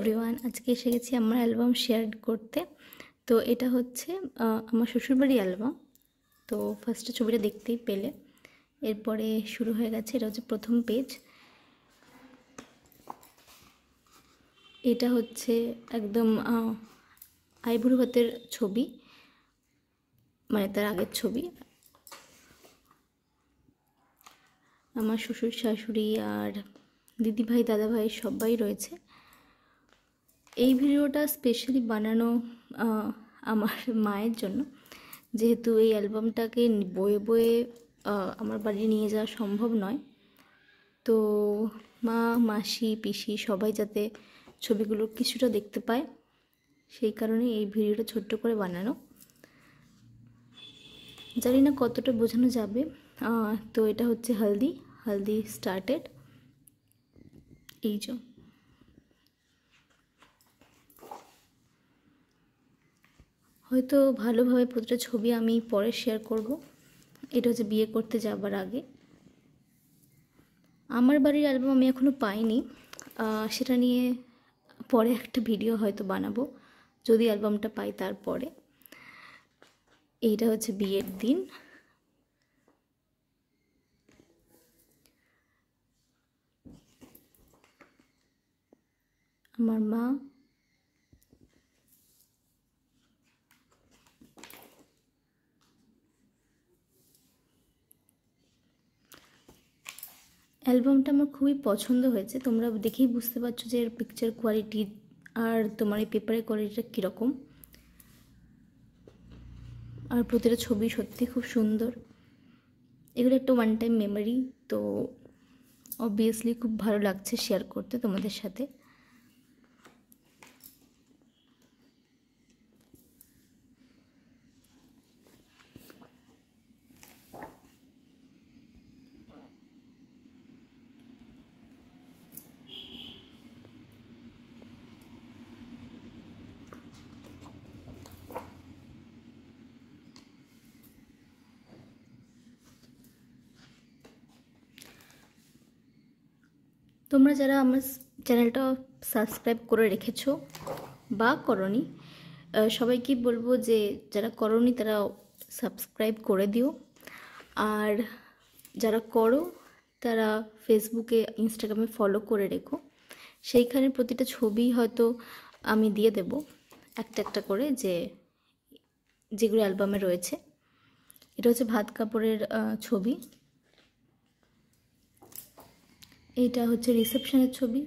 Everyone, আজকে এসে গেছি আমার অ্যালবাম শেয়ার করতে। তো এটা হচ্ছে আমার শ্বশুরবাড়ির অ্যালবাম। তো ফার্স্টে ছবিটা দেখতেই পেলে, এরপরে শুরু হয়ে গেছে। এটা হচ্ছে প্রথম পেজ। এটা হচ্ছে একদম আইবুড়ো ভাতের ছবি, মানে তার আগের ছবি। আমার শ্বশুর শাশুড়ি আর দিদিভাই দাদাভাই সবাই রয়েছে। এই ভিডিওটা স্পেশালি বানানো আমার মায়ের জন্য, যেহেতু এই অ্যালবামটাকে বয়ে বয়ে আমার বাড়ি নিয়ে যাওয়া সম্ভব নয়। তো মা, মাসি, পিসি সবাই যাতে ছবিগুলো কিছুটা দেখতে পায়, সেই কারণে এই ভিডিওটা ছোট্ট করে বানানো। জানি না কতটা বোঝানো যাবে। তো এটা হচ্ছে হলদি স্টার্টেড। এই যে হয়তো ভালোভাবে প্রতিটা ছবি আমি পরে শেয়ার করব। এটা হচ্ছে বিয়ে করতে যাবার আগে। আমার বাড়ির অ্যালবাম আমি এখনও পাইনি, সেটা নিয়ে পরে একটা ভিডিও হয়তো বানাবো যদি অ্যালবামটা পাই তারপরে। এইটা হচ্ছে বিয়ের দিন। আমার মা, অ্যালবামটা আমার খুবই পছন্দ হয়েছে। তোমরা দেখেই বুঝতে পারছো যে এর পিকচার কোয়ালিটি আর তোমার এই পেপারের কোয়ালিটিটা কীরকম। আর প্রতিটা ছবি সত্যি খুব সুন্দর। এগুলো একটা ওয়ান টাইম মেমোরি, তো অবভিয়াসলি খুব ভালো লাগছে শেয়ার করতে তোমাদের সাথে। তোমরা যারা আমার চ্যানেলটা সাবস্ক্রাইব করে রেখেছো বা করনি, সবাইকে বলবো যে যারা করনি তারা সাবস্ক্রাইব করে দিও। আর যারা করো তারা ফেসবুকে, ইনস্টাগ্রামে ফলো করে রেখো। সেইখানে প্রতিটা ছবি হয়তো আমি দিয়ে দেব একটা একটা করে, যেগুলো অ্যালবামে রয়েছে। এটা হচ্ছে ভাত কাপড়ের ছবি। এইটা হচ্ছে রিসেপশনের ছবি।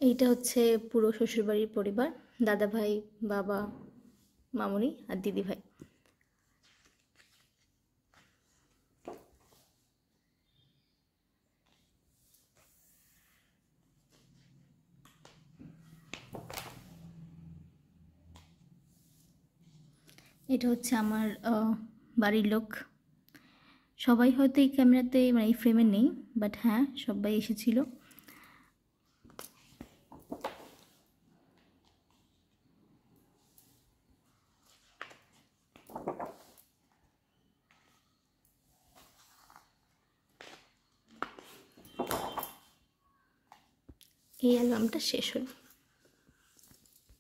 এইটা হচ্ছে পুরো শ্বশুরবাড়ির পরিবার, দাদা ভাই, বাবা, মামুনি আর দিদি ভাই। এটা হচ্ছে আমার বাড়ির লোক। সবাই হয়তো এই ক্যামেরাতে, মানে এই ফ্রেমে নেই, বাট হ্যাঁ সবাই এসেছিল। এই অ্যালবামটা শেষ হলো।